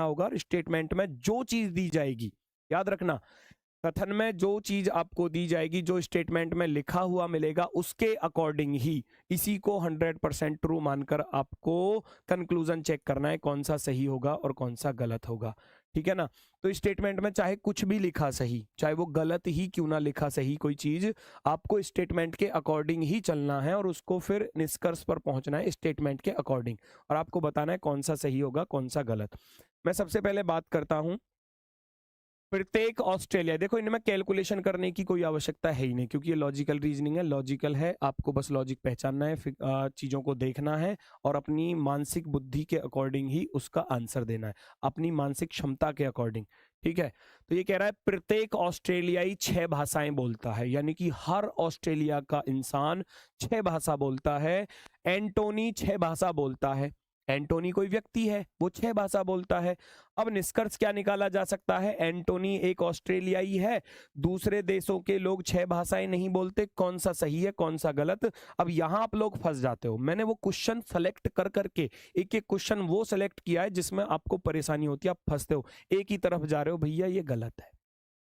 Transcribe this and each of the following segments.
होगा। और स्टेटमेंट में जो चीज दी जाएगी, याद रखना, कथन में जो चीज आपको दी जाएगी, जो स्टेटमेंट में लिखा हुआ मिलेगा, उसके अकॉर्डिंग ही इसी को 100% ट्रू मानकर आपको कंक्लूजन चेक करना है कौन सा सही होगा और कौन सा गलत होगा। ठीक है ना। तो स्टेटमेंट में चाहे कुछ भी लिखा सही, चाहे वो गलत ही क्यों ना लिखा सही कोई चीज, आपको स्टेटमेंट के अकॉर्डिंग ही चलना है और उसको फिर निष्कर्ष पर पहुंचना है स्टेटमेंट के अकॉर्डिंग, और आपको बताना है कौन सा सही होगा कौन सा गलत। मैं सबसे पहले बात करता हूं प्रत्येक ऑस्ट्रेलिया। देखो, इनमें कैलकुलेशन करने की कोई आवश्यकता है ही नहीं, क्योंकि ये लॉजिकल रीजनिंग है, लॉजिकल है, आपको बस लॉजिक पहचानना है, चीज़ों को देखना है और अपनी मानसिक बुद्धि के अकॉर्डिंग ही उसका आंसर देना है, अपनी मानसिक क्षमता के अकॉर्डिंग। ठीक है। तो ये कह रहा है प्रत्येक ऑस्ट्रेलियाई 6 भाषाएं बोलता है, यानी कि हर ऑस्ट्रेलिया का इंसान 6 भाषा बोलता है। एंटोनी 6 भाषा बोलता है। एंटोनी कोई व्यक्ति है, वो 6 भाषा बोलता है। अब निष्कर्ष क्या निकाला जा सकता है? एंटोनी एक ऑस्ट्रेलियाई है, दूसरे देशों के लोग 6 भाषाएं नहीं बोलते, कौन सा सही है कौन सा गलत? अब यहां आप लोग फंस जाते हो। मैंने वो क्वेश्चन सेलेक्ट कर करके एक एक क्वेश्चन वो सेलेक्ट किया है जिसमें आपको परेशानी होती है, आप फंसते हो, एक ही तरफ जा रहे हो, भैया ये गलत है,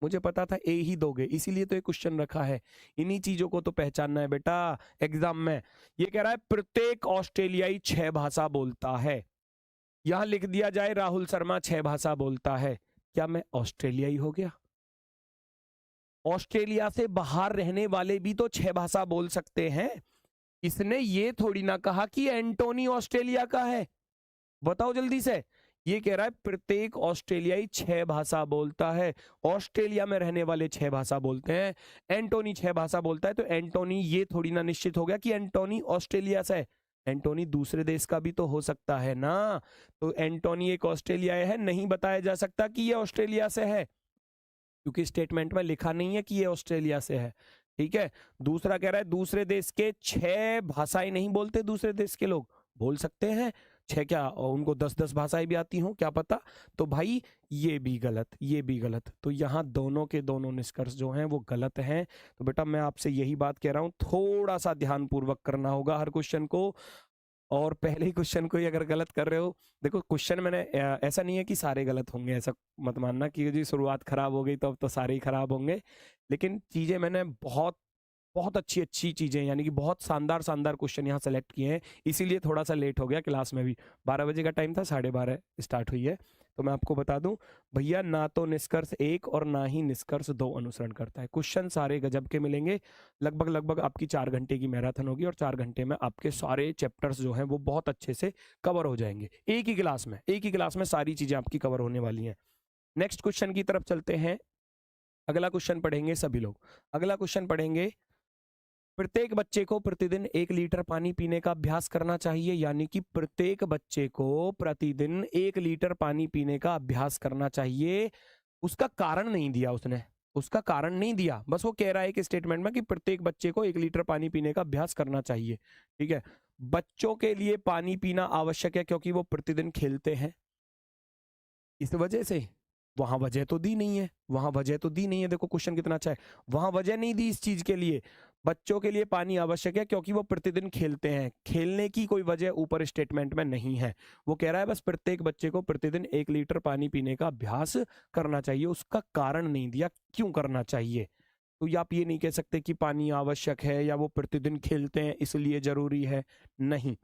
मुझे पता था ए ही दोगे, इसीलिए तो ये क्वेश्चन रखा है। इन्हीं चीजों को तो पहचानना है बेटा एग्जाम में। ये कह रहा है प्रत्येक ऑस्ट्रेलियाई 6 भाषा बोलता है। यहां लिख दिया जाए राहुल शर्मा 6 भाषा बोलता है, क्या मैं ऑस्ट्रेलियाई हो गया? ऑस्ट्रेलिया से बाहर रहने वाले भी तो 6 भाषा बोल सकते हैं। इसने ये थोड़ी ना कहा कि एंटोनी ऑस्ट्रेलिया का है। बताओ जल्दी से। ये कह रहा है प्रत्येक ऑस्ट्रेलियाई 6 भाषा बोलता है, ऑस्ट्रेलिया में रहने वाले 6 भाषा बोलते हैं, एंटोनी 6 भाषा बोलता है, तो एंटोनी ये थोड़ी ना निश्चित हो गया कि एंटोनी ऑस्ट्रेलिया से है। एंटोनी दूसरे देश का भी तो हो सकता है ना। तो एंटोनी एक ऑस्ट्रेलिया है, नहीं बताया जा सकता कि ये ऑस्ट्रेलिया से है, क्योंकि स्टेटमेंट में लिखा नहीं है कि ये ऑस्ट्रेलिया से है। ठीक है। दूसरा कह रहा है दूसरे देश के 6 भाषाएं नहीं बोलते, दूसरे देश के लोग बोल सकते हैं 6, क्या उनको 10-10 भाषाएं भी आती हों, क्या पता। तो भाई ये भी गलत, ये भी गलत, तो यहाँ दोनों के दोनों निष्कर्ष जो हैं वो गलत हैं। तो बेटा मैं आपसे यही बात कह रहा हूँ, थोड़ा सा ध्यानपूर्वक करना होगा हर क्वेश्चन को, और पहले ही क्वेश्चन को ही अगर गलत कर रहे हो, देखो क्वेश्चन मैंने ऐसा नहीं है कि सारे गलत होंगे, ऐसा मत मानना कि जी शुरुआत खराब हो गई तो अब तो सारे ही खराब होंगे। लेकिन चीजें मैंने बहुत बहुत अच्छी अच्छी चीजें, यानी कि बहुत शानदार शानदार क्वेश्चन यहाँ सेलेक्ट किए हैं, इसीलिए थोड़ा सा लेट हो गया। क्लास में भी 12 बजे का टाइम था, 12:30 स्टार्ट हुई है। तो मैं आपको बता दूं भैया, ना तो निष्कर्ष 1 और ना ही निष्कर्ष 2 अनुसरण करता है। क्वेश्चन सारे गजब के मिलेंगे, लगभग लगभग आपकी 4 घंटे की मैराथन होगी और 4 घंटे में आपके सारे चैप्टर्स जो हैं वो बहुत अच्छे से कवर हो जाएंगे, एक ही क्लास में, एक ही क्लास में सारी चीजें आपकी कवर होने वाली हैं। नेक्स्ट क्वेश्चन की तरफ चलते हैं। अगला क्वेश्चन पढ़ेंगे सभी लोग। अगला क्वेश्चन पढ़ेंगे, प्रत्येक बच्चे को प्रतिदिन 1 लीटर पानी पीने का अभ्यास करना चाहिए, यानी कि प्रत्येक बच्चे को प्रतिदिन 1 लीटर पानी पीने का अभ्यास करना चाहिए। उसका कारण नहीं दिया उसने, उसका कारण नहीं दिया, बस वो कह रहा है एक स्टेटमेंट में कि प्रत्येक बच्चे को 1 लीटर पानी पीने का अभ्यास करना चाहिए। ठीक है। बच्चों के लिए पानी पीना आवश्यक है क्योंकि वो प्रतिदिन खेलते हैं, इस वजह से। वहां वजह तो दी नहीं है, वहां वजह तो दी नहीं है, देखो क्वेश्चन कितना अच्छा है, वहां वजह नहीं दी इस चीज के लिए। बच्चों के लिए पानी आवश्यक है क्योंकि वो प्रतिदिन खेलते हैं, खेलने की कोई वजह ऊपर स्टेटमेंट में नहीं है। वो कह रहा है बस प्रत्येक बच्चे को प्रतिदिन 1 लीटर पानी पीने का अभ्यास करना चाहिए, उसका कारण नहीं दिया क्यों करना चाहिए। तो ये आप ये नहीं कह सकते कि पानी आवश्यक है या वो प्रतिदिन खेलते हैं इसलिए जरूरी है, नहीं।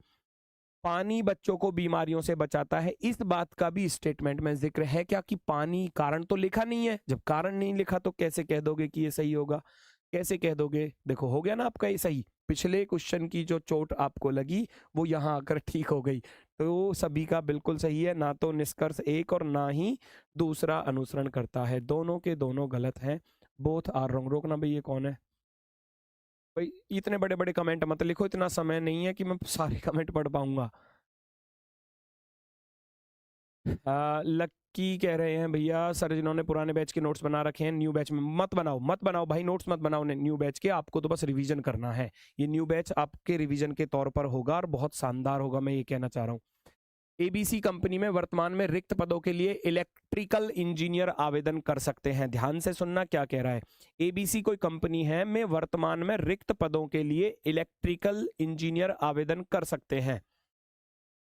पानी बच्चों को बीमारियों से बचाता है, इस बात का भी स्टेटमेंट में जिक्र है क्या कि पानी, कारण तो लिखा नहीं है, जब कारण नहीं लिखा तो कैसे कह दोगे कि ये सही होगा, कैसे कह दोगे? देखो हो गया ना आपका ये सही, पिछले क्वेश्चन की जो चोट आपको लगी वो यहाँ आकर ठीक हो गई। तो सभी का बिल्कुल सही है, ना तो निष्कर्ष 1 और ना ही दूसरा अनुसरण करता है, दोनों के दोनों गलत हैं, बोथ आर रॉन्ग। रोकना भाई, ये कौन है भाई? इतने बड़े बड़े कमेंट मत लिखो, इतना समय नहीं है कि मैं सारे कमेंट पढ़ पाऊंगा। लक्की कह रहे हैं भैया सर जिन्होंने पुराने बैच के नोट्स बना रखे हैं न्यू बैच में मत बनाओ, मत बनाओ भाई, नोट्स मत बनाओ न्यू बैच के, आपको तो बस रिवीजन करना है। ये न्यू बैच आपके रिवीजन के तौर पर होगा और बहुत शानदार होगा, मैं ये कहना चाह रहा हूँ। एबीसी कंपनी में वर्तमान में रिक्त पदों के लिए इलेक्ट्रिकल इंजीनियर आवेदन कर सकते हैं। ध्यान से सुनना क्या कह रहा है। एबीसी कोई कंपनी है, में वर्तमान में रिक्त पदों के लिए इलेक्ट्रिकल इंजीनियर आवेदन कर सकते हैं।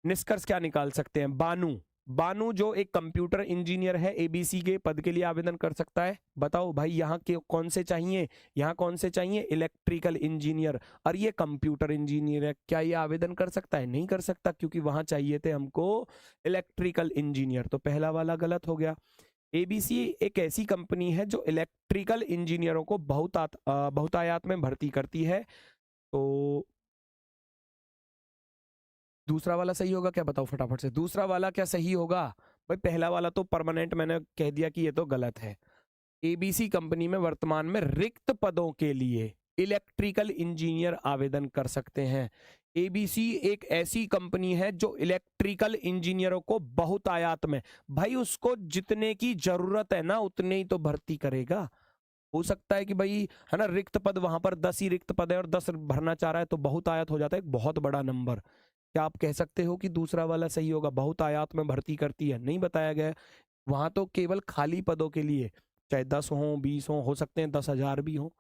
निष्कर्ष क्या निकाल सकते हैं? बानू, बानू जो एक कंप्यूटर इंजीनियर है एबीसी के पद के लिए आवेदन कर सकता है? बताओ भाई, यहाँ के कौन से चाहिए? यहाँ कौन से चाहिए? इलेक्ट्रिकल इंजीनियर, और ये कंप्यूटर इंजीनियर है। क्या ये आवेदन कर सकता है? नहीं कर सकता, क्योंकि वहां चाहिए थे हमको इलेक्ट्रिकल इंजीनियर। तो पहला वाला गलत हो गया। एबीसी एक ऐसी कंपनी है जो इलेक्ट्रिकल इंजीनियरों को बहुतायत में भर्ती करती है। तो दूसरा वाला सही होगा क्या? बताओ फटाफट से, दूसरा वाला क्या सही होगा? भाई पहला वाला तो परमानेंट, मैंने कह दिया कि ये तो गलत है। एबीसी कंपनी में वर्तमान में रिक्त पदों के लिए इलेक्ट्रिकल इंजीनियर आवेदन कर सकते हैं। एबीसी एक ऐसी कंपनी है जो इलेक्ट्रिकल इंजीनियरों को बहुतायत में, भाई उसको जितने की जरूरत है ना उतने ही तो भर्ती करेगा। हो सकता है कि भाई, है ना, रिक्त पद वहां पर 10 ही रिक्त पद है और 10 भरना चाह रहा है, तो बहुतायत हो जाता है एक बहुत बड़ा नंबर। क्या आप कह सकते हो कि दूसरा वाला सही होगा? बहुतायत में भर्ती करती है, नहीं बताया गया है। वहां तो केवल खाली पदों के लिए, चाहे 10 हो 20 हो सकते हैं 10,000 भी हो,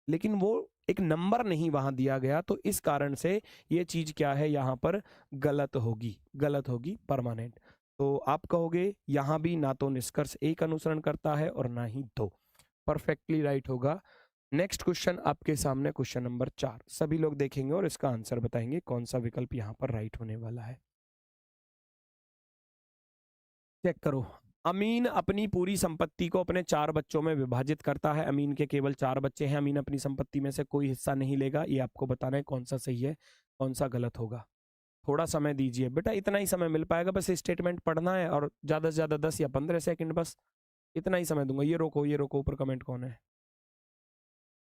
लेकिन वो एक नंबर नहीं वहां दिया गया। तो इस कारण से ये चीज क्या है यहाँ पर गलत होगी, गलत होगी परमानेंट। तो आप कहोगे यहाँ भी ना तो निष्कर्ष एक अनुसरण करता है और ना ही दो। परफेक्टली राइट होगा। नेक्स्ट क्वेश्चन आपके सामने, क्वेश्चन नंबर 4। सभी लोग देखेंगे और इसका आंसर बताएंगे कौन सा विकल्प यहाँ पर राइट होने वाला है। चेक करो। अमीन अपनी पूरी संपत्ति को अपने 4 बच्चों में विभाजित करता है। अमीन के केवल 4 बच्चे हैं। अमीन अपनी संपत्ति में से कोई हिस्सा नहीं लेगा। ये आपको बताना है कौन सा सही है, कौन सा गलत होगा। थोड़ा समय दीजिए बेटा, इतना ही समय मिल पाएगा, बस स्टेटमेंट पढ़ना है और ज्यादा से ज्यादा 10 या 15 सेकंड, बस इतना ही समय दूंगा। ये रोको, ये रोको, ऊपर कमेंट कौन है?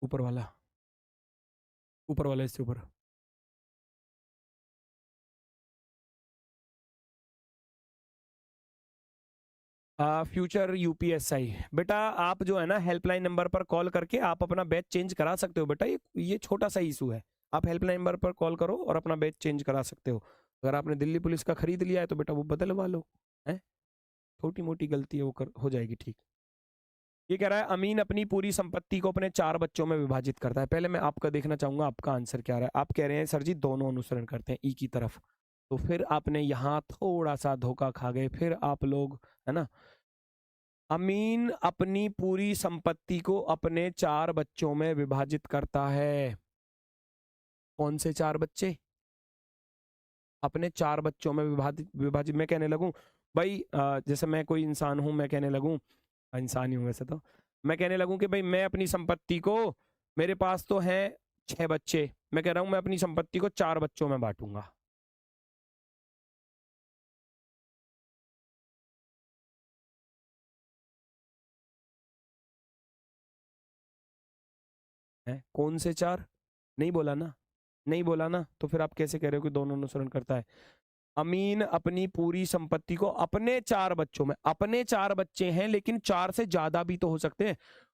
ऊपर वाला, ऊपर वाला, इससे ऊपर। फ्यूचर यूपीएसआई, बेटा आप जो है ना हेल्पलाइन नंबर पर कॉल करके आप अपना बैच चेंज करा सकते हो बेटा। ये छोटा सा इशू है। आप हेल्पलाइन नंबर पर कॉल करो और अपना बैच चेंज करा सकते हो। अगर आपने दिल्ली पुलिस का खरीद लिया है तो बेटा वो बदलवा लो, है। छोटी मोटी गलती है, वो हो जाएगी ठीक। ये कह रहा है अमीन अपनी पूरी संपत्ति को अपने 4 बच्चों में विभाजित करता है। पहले मैं आपका देखना चाहूंगा आपका आंसर क्या रहा है। आप कह रहे हैं सर जी दोनों अनुसरण करते हैं ई की तरफ, तो फिर आपने यहाँ थोड़ा सा धोखा खा गए। फिर आप लोग, है ना, अमीन अपनी पूरी संपत्ति को अपने 4 बच्चों में विभाजित करता है। कौन से 4 बच्चे? अपने 4 बच्चों में विभाजित विभाजित मैं कहने लगूं भाई, जैसे मैं कोई इंसान हूं, मैं कहने लगूं, इंसान ही हूं वैसे तो, मैं कहने लगूं कि भाई मैं अपनी संपत्ति को, मेरे पास तो है 6 बच्चे, मैं कह रहा हूं मैं अपनी संपत्ति को 4 बच्चों में बांटूंगा। है कौन से 4? नहीं बोला ना, नहीं बोला ना, तो फिर आप कैसे कह रहे हो कि दोनों अनुसरण करता है? अमीन अपनी पूरी संपत्ति को अपने 4 बच्चों में, अपने 4 बच्चे हैं लेकिन 4 से ज्यादा भी तो हो सकते हैं।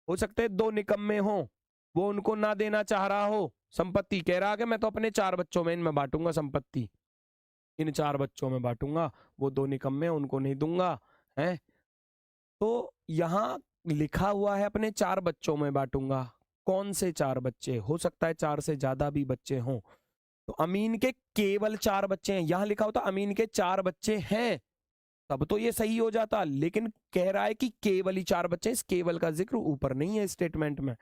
हो सकते हैं 2 निकम्मे हो, वो उनको ना देना चाह रहा हो संपत्ति, कह रहा है कि मैं तो अपने 4 बच्चों में इनमें बांटूंगा संपत्ति, इन 4 बच्चों में बांटूंगा, वो 2 निकम्मे उनको नहीं दूंगा, है। तो यहाँ लिखा हुआ है अपने 4 बच्चों में बांटूंगा। कौन से 4 बच्चे? हो सकता है 4 से ज्यादा भी बच्चे हों। तो अमीन के केवल 4 बच्चे हैं, यहां लिखा होता अमीन के 4 बच्चे हैं, तब तो ये सही हो जाता। लेकिन कह रहा है कि केवल ही 4 बच्चे, इस केवल का जिक्र ऊपर नहीं है स्टेटमेंट में।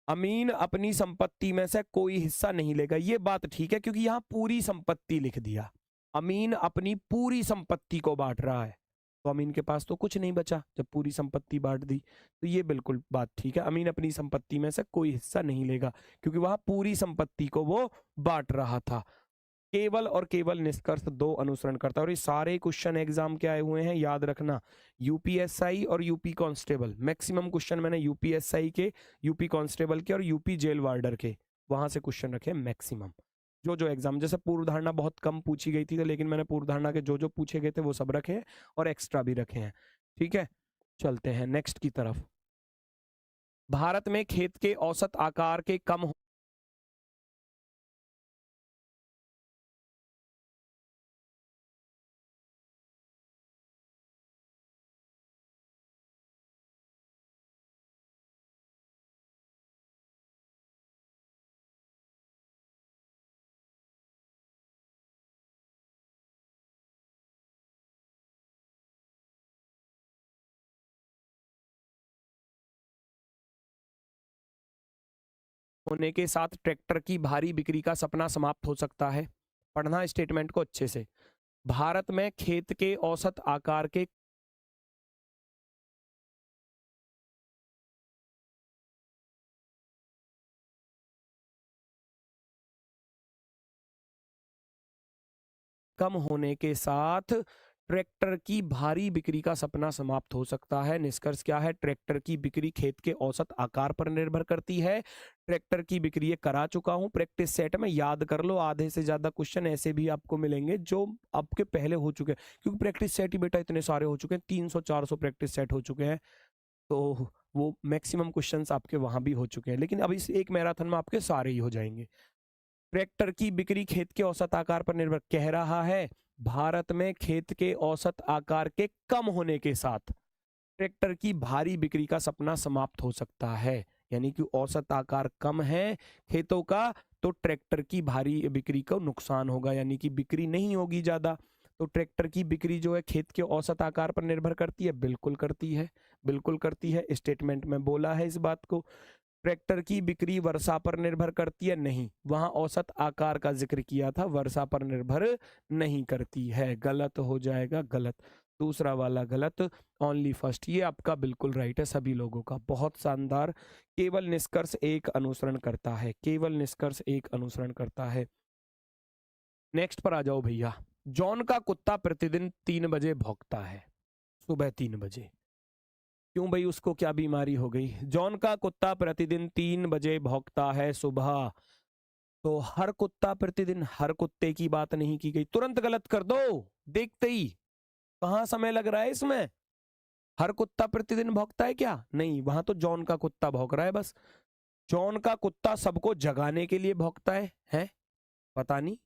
अमीन अपनी संपत्ति में से कोई हिस्सा नहीं लेगा, ये बात ठीक है क्योंकि यहां पूरी संपत्ति लिख दिया। अमीन अपनी पूरी संपत्ति को बांट रहा है, तो अमीन के पास तो कुछ नहीं बचा जब पूरी संपत्ति बांट दी। तो ये बिल्कुल बात ठीक है, अमीन अपनी संपत्ति में से कोई हिस्सा नहीं लेगा क्योंकि वह पूरी संपत्ति को वो बांट रहा था। केवल और केवल निष्कर्ष 2 अनुसरण करता है। और ये सारे क्वेश्चन एग्जाम के आए हुए हैं, याद रखना, यूपीएसआई और यूपी कांस्टेबल। मैक्सिमम क्वेश्चन मैंने यूपीएसआई के, यूपी कांस्टेबल के और यूपी जेल वार्डर के, वहां से क्वेश्चन रखे मैक्सिमम। जो जो एग्जाम, जैसे पूर्व धारणा बहुत कम पूछी गई थी, तो लेकिन मैंने पूर्व धारणा के जो जो पूछे गए थे वो सब रखे हैं और एक्स्ट्रा भी रखे हैं। ठीक है, चलते हैं नेक्स्ट की तरफ। भारत में खेत के औसत आकार के कम होने के साथ ट्रैक्टर की भारी बिक्री का सपना समाप्त हो सकता है। पढ़ना स्टेटमेंट को अच्छे से। भारत में खेत के औसत आकार के कम होने के साथ ट्रैक्टर की भारी बिक्री का सपना समाप्त हो सकता है। निष्कर्ष क्या है? ट्रैक्टर की बिक्री खेत के औसत आकार पर निर्भर करती है। ट्रैक्टर की बिक्री ये करा चुका हूं प्रैक्टिस सेट में, याद कर लो। आधे से ज्यादा क्वेश्चन ऐसे भी आपको मिलेंगे जो आपके पहले हो चुके हैं, क्योंकि प्रैक्टिस सेट ही बेटा इतने सारे हो चुके हैं, 300-400 प्रैक्टिस सेट हो चुके हैं, तो वो मैक्सिमम क्वेश्चंस आपके वहां भी हो चुके हैं। लेकिन अब इस एक मैराथन में आपके सारे ही हो जाएंगे। ट्रैक्टर की बिक्री खेत के औसत आकार पर निर्भर कह रहा है। भारत में खेत के औसत आकार के कम होने के साथ ट्रैक्टर की भारी बिक्री का सपना समाप्त हो सकता है। यानी कि औसत आकार कम है खेतों का, तो ट्रैक्टर की भारी बिक्री को नुकसान होगा, यानी कि बिक्री नहीं होगी ज्यादा। तो ट्रैक्टर की बिक्री जो है खेत के औसत आकार पर निर्भर करती है, बिल्कुल करती है, बिल्कुल करती है। स्टेटमेंट में बोला है इस बात को। ट्रैक्टर की बिक्री वर्षा पर निर्भर करती है, नहीं, वहां औसत आकार का जिक्र किया था, वर्षा पर निर्भर नहीं करती है। गलत हो जाएगा, गलत। दूसरा वाला गलत, ओनली फर्स्ट ये आपका बिल्कुल राइट है सभी लोगों का। बहुत शानदार। केवल निष्कर्ष एक अनुसरण करता है, केवल निष्कर्ष एक अनुसरण करता है। नेक्स्ट पर आ जाओ भैया। जॉन का कुत्ता प्रतिदिन 3 बजे भौंकता है, सुबह 3 बजे। क्यों भाई, उसको क्या बीमारी हो गई? जॉन का कुत्ता प्रतिदिन 3 बजे भौंकता है सुबह। तो हर कुत्ता प्रतिदिन, हर कुत्ते की बात नहीं की गई, तुरंत गलत कर दो देखते ही। कहां समय लग रहा है इसमें? हर कुत्ता प्रतिदिन भौंकता है क्या? नहीं, वहां तो जॉन का कुत्ता भौंक रहा है बस। जॉन का कुत्ता सबको जगाने के लिए भौंकता है? पता नहीं,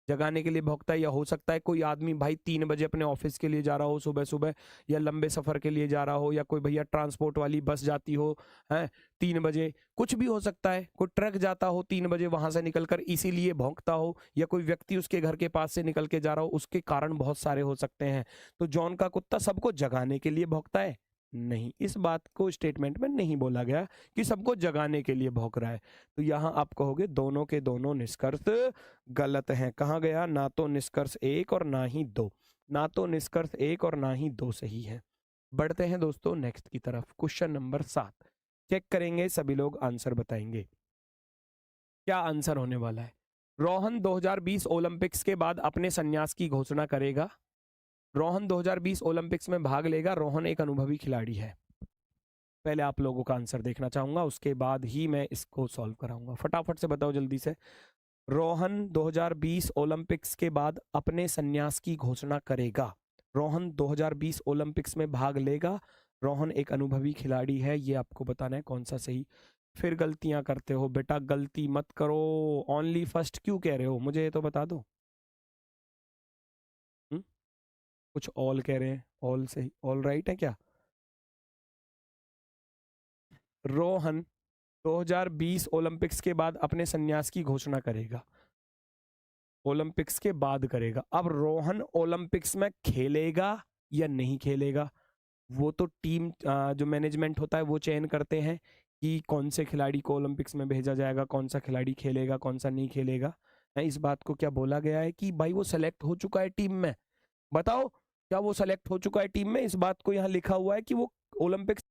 जगाने के लिए भौंकता है, या हो सकता है कोई आदमी भाई 3 बजे अपने ऑफिस के लिए जा रहा हो सुबह सुबह, या लंबे सफर के लिए जा रहा हो, या कोई भैया ट्रांसपोर्ट वाली बस जाती हो है 3 बजे, कुछ भी हो सकता है। कोई ट्रक जाता हो 3 बजे वहां से निकलकर, इसीलिए भौंकता हो, या कोई व्यक्ति उसके घर के पास से निकल के जा रहा हो, उसके कारण बहुत सारे हो सकते हैं। तो जॉन का कुत्ता सबको जगाने के लिए भौंकता है? नहीं, इस बात को स्टेटमेंट में नहीं बोला गया कि सबको जगाने के लिए भौंक रहा है। तो यहां आप कहोगे दोनों के दोनों निष्कर्ष गलत हैं। कहाँ गया? ना तो निष्कर्ष 1 और ना ही 2, ना तो निष्कर्ष 1 और ना ही 2 सही है। बढ़ते हैं दोस्तों नेक्स्ट की तरफ। क्वेश्चन नंबर 7 चेक करेंगे, सभी लोग आंसर बताएंगे। क्या आंसर होने वाला है? रोहन 2020 ओलंपिक्स के बाद अपने संन्यास की घोषणा करेगा। रोहन 2020 ओलंपिक्स में भाग लेगा। रोहन एक अनुभवी खिलाड़ी है। पहले आप लोगों का आंसर देखना चाहूंगा, उसके बाद ही मैं इसको सॉल्व कराऊंगा। फटाफट से बताओ जल्दी से। रोहन 2020 ओलंपिक्स के बाद अपने संन्यास की घोषणा करेगा। रोहन 2020 ओलंपिक्स में भाग लेगा। रोहन एक अनुभवी खिलाड़ी है, ये आपको बताना है कौन सा सही। फिर गलतियां करते हो बेटा, गलती मत करो। ओनली फर्स्ट क्यों कह रहे हो, मुझे ये तो बता दो। हुँ? कुछ ऑल कह रहे हैं, ऑल सही, ऑल राइट है क्या? रोहन 2020 ओलंपिक्स के बाद अपने संन्यास की घोषणा करेगा। ओलंपिक्स के बाद करेगा। अब रोहन ओलंपिक्स में खेलेगा या नहीं खेलेगा, वो तो टीम जो मैनेजमेंट होता है वो चयन करते हैं कि कौन से खिलाड़ी को ओलंपिक्स में भेजा जाएगा, कौन सा खिलाड़ी खेलेगा, कौन सा नहीं खेलेगा। इस बात को क्या बोला गया है कि भाई वो सेलेक्ट हो चुका है टीम में? बताओ, क्या वो सेलेक्ट हो चुका है टीम में? इस बात को यहाँ लिखा हुआ है कि वो ओलंपिक्स